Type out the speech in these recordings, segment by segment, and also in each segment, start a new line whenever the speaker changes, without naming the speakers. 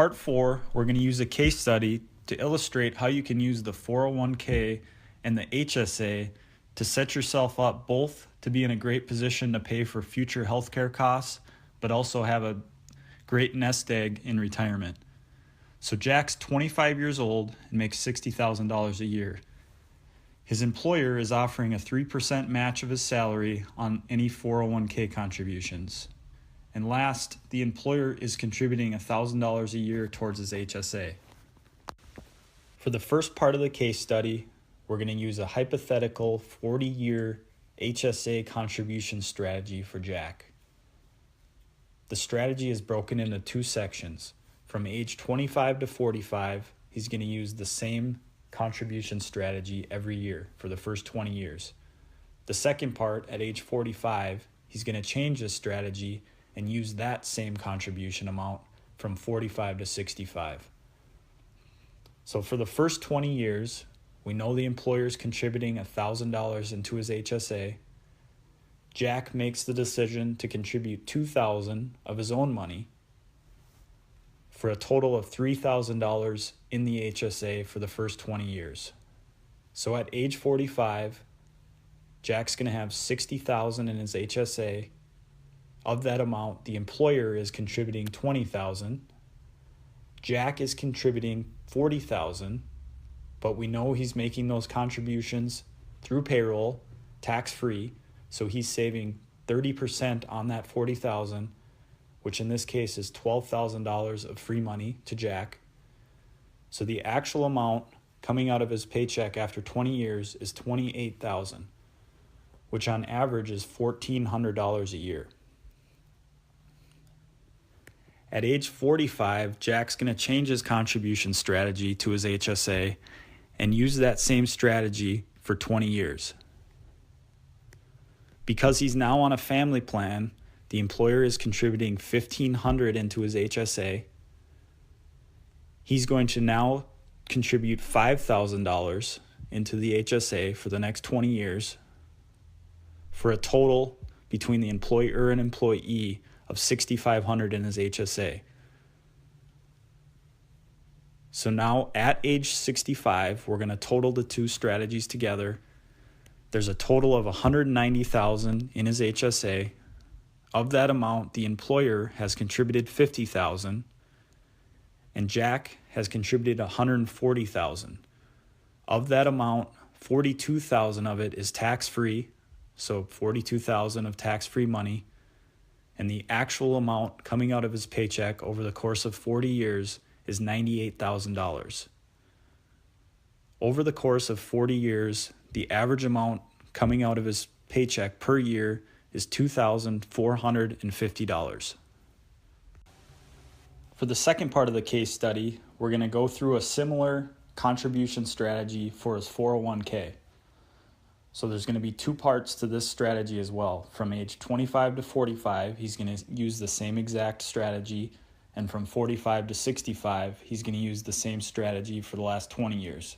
part 4, we're going to use a case study to illustrate how you can use the 401k and the HSA to set yourself up both to be in a great position to pay for future healthcare costs, but also have a great nest egg in retirement. So Jack's 25 years old and makes $60,000 a year. His employer is offering a 3% match of his salary on any 401k contributions. And last, the employer is contributing $1,000 a year towards his HSA. For the first part of the case study, we're going to use a hypothetical 40-year HSA contribution strategy for Jack. The strategy is broken into 2 sections. From age 25 to 45, he's going to use the same contribution strategy every year for the first 20 years. The second part, at age 45, he's going to change his strategy and use that same contribution amount from 45 to 65. So for the first 20 years, we know the employer is contributing $1,000 into his HSA. Jack makes the decision to contribute $2,000 of his own money for a total of $3,000 in the HSA for the first 20 years. So at age 45, Jack's going to have $60,000 in his HSA. Of that amount, the employer is contributing $20,000. Jack is contributing $40,000, but we know he's making those contributions through payroll, tax-free, so he's saving 30% on that $40,000, which in this case is $12,000 of free money to Jack. So the actual amount coming out of his paycheck after 20 years is $28,000, which on average is $1,400 a year. At age 45, Jack's going to change his contribution strategy to his HSA and use that same strategy for 20 years. Because he's now on a family plan, the employer is contributing $1,500 into his HSA. He's going to now contribute $5,000 into the HSA for the next 20 years for a total between the employer and employee of $6,500 in his HSA. So now at age 65, we're going to total the 2 strategies together. There's a total of $190,000 in his HSA. Of that amount, the employer has contributed $50,000, and Jack has contributed $140,000. Of that amount, $42,000 of it is tax-free, so $42,000 of tax-free money, and the actual amount coming out of his paycheck over the course of 40 years is $98,000. Over the course of 40 years, the average amount coming out of his paycheck per year is $2,450. For the second part of the case study, we're going to go through a similar contribution strategy for his 401k. So there's going to be 2 parts to this strategy as well. From age 25 to 45, he's going to use the same exact strategy, and from 45 to 65, he's going to use the same strategy for the last 20 years.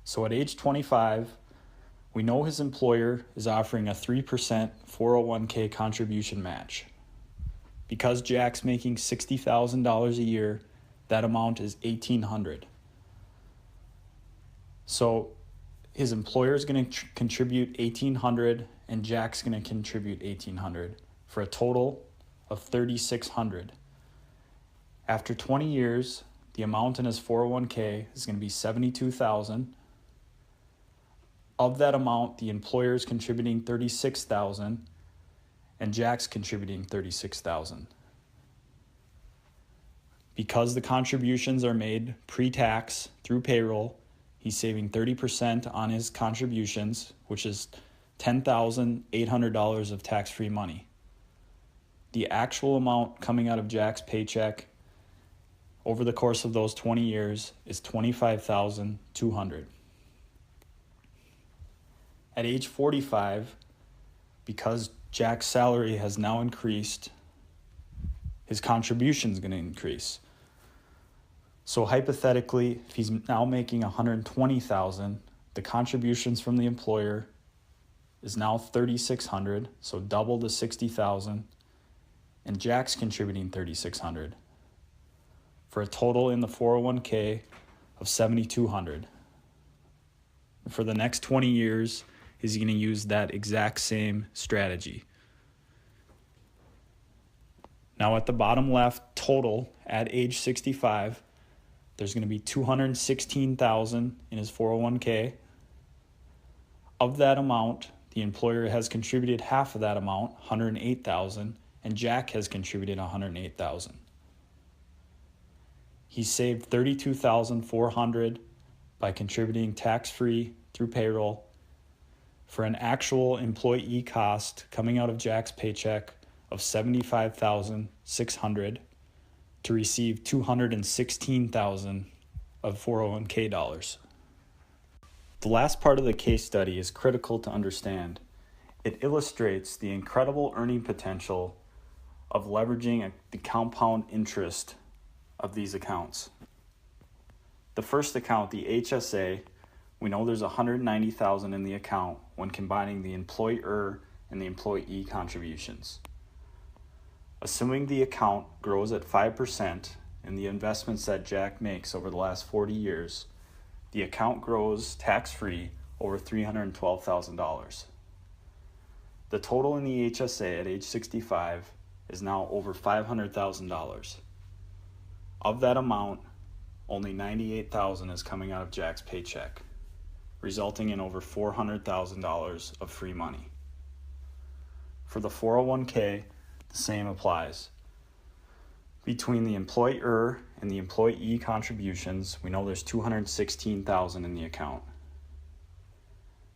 So at age 25, we know his employer is offering a 3% 401k contribution match. Because Jack's making $60,000 a year, that amount is $1,800. So his employer is going to contribute $1,800 and Jack's going to contribute $1,800 for a total of $3,600. After 20 years, the amount in his 401k is going to be $72,000. Of that amount, the employer is contributing $36,000 and Jack's contributing $36,000. Because the contributions are made pre-tax through payroll, he's saving 30% on his contributions, which is $10,800 of tax-free money. The actual amount coming out of Jack's paycheck over the course of those 20 years is $25,200. At age 45, because Jack's salary has now increased, his contribution is going to increase. So hypothetically, if he's now making $120,000, the contributions from the employer is now $3,600, so double the $60,000, and Jack's contributing $3,600. for a total in the 401k of $7,200. For the next 20 years, he's going to use that exact same strategy. Now at the bottom left, total at age 65, there's going to be $216,000 in his 401k. Of that amount, the employer has contributed half of that amount, $108,000, and Jack has contributed $108,000. He saved $32,400 by contributing tax-free through payroll for an actual employee cost coming out of Jack's paycheck of $75,600 to receive $216,000 of 401k dollars. The last part of the case study is critical to understand. It illustrates the incredible earning potential of leveraging the compound interest of these accounts. The first account, the HSA, we know there's $190,000 in the account when combining the employer and the employee contributions. Assuming the account grows at 5% in the investments that Jack makes over the last 40 years, the account grows tax-free over $312,000. The total in the HSA at age 65 is now over $500,000. Of that amount, only $98,000 is coming out of Jack's paycheck, resulting in over $400,000 of free money. For the 401k, the same applies. Between the employer and the employee contributions, we know there's $216,000 in the account.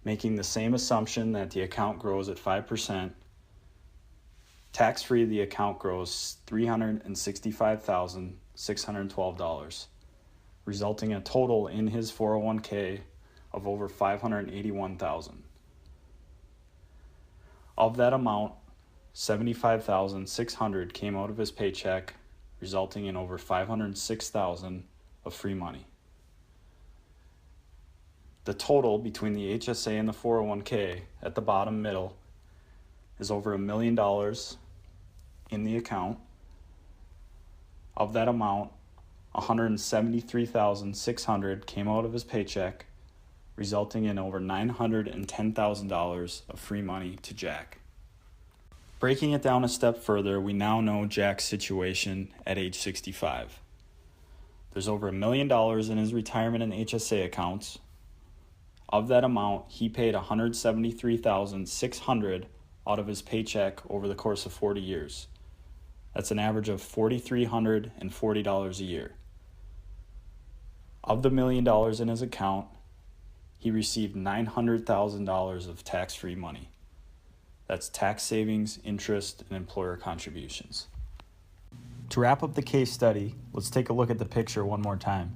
Making the same assumption that the account grows at 5%, tax-free the account grows $365,612, resulting in a total in his 401k of over $581,000. Of that amount, $75,600 came out of his paycheck, resulting in over $506,000 of free money. The total between the HSA and the 401k at the bottom middle is over $1 million in the account. Of that amount, $173,600 came out of his paycheck, resulting in over $910,000 of free money to Jack. Breaking it down a step further, we now know Jack's situation at age 65. There's over $1 million in his retirement and HSA accounts. Of that amount, he paid $173,600 out of his paycheck over the course of 40 years. That's an average of $4,340 a year. Of the $1 million in his account, he received $900,000 of tax-free money. That's tax savings, interest, and employer contributions. To wrap up the case study, let's take a look at the picture one more time.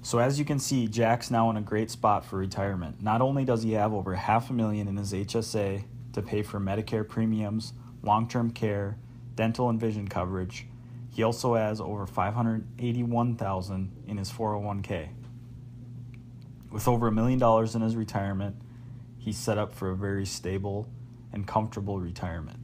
So as you can see, Jack's now in a great spot for retirement. Not only does he have over $500,000 in his HSA to pay for Medicare premiums, long-term care, dental and vision coverage, he also has over $581,000 in his 401k. With over $1 million in his retirement, he's set up for a very stable and comfortable retirement.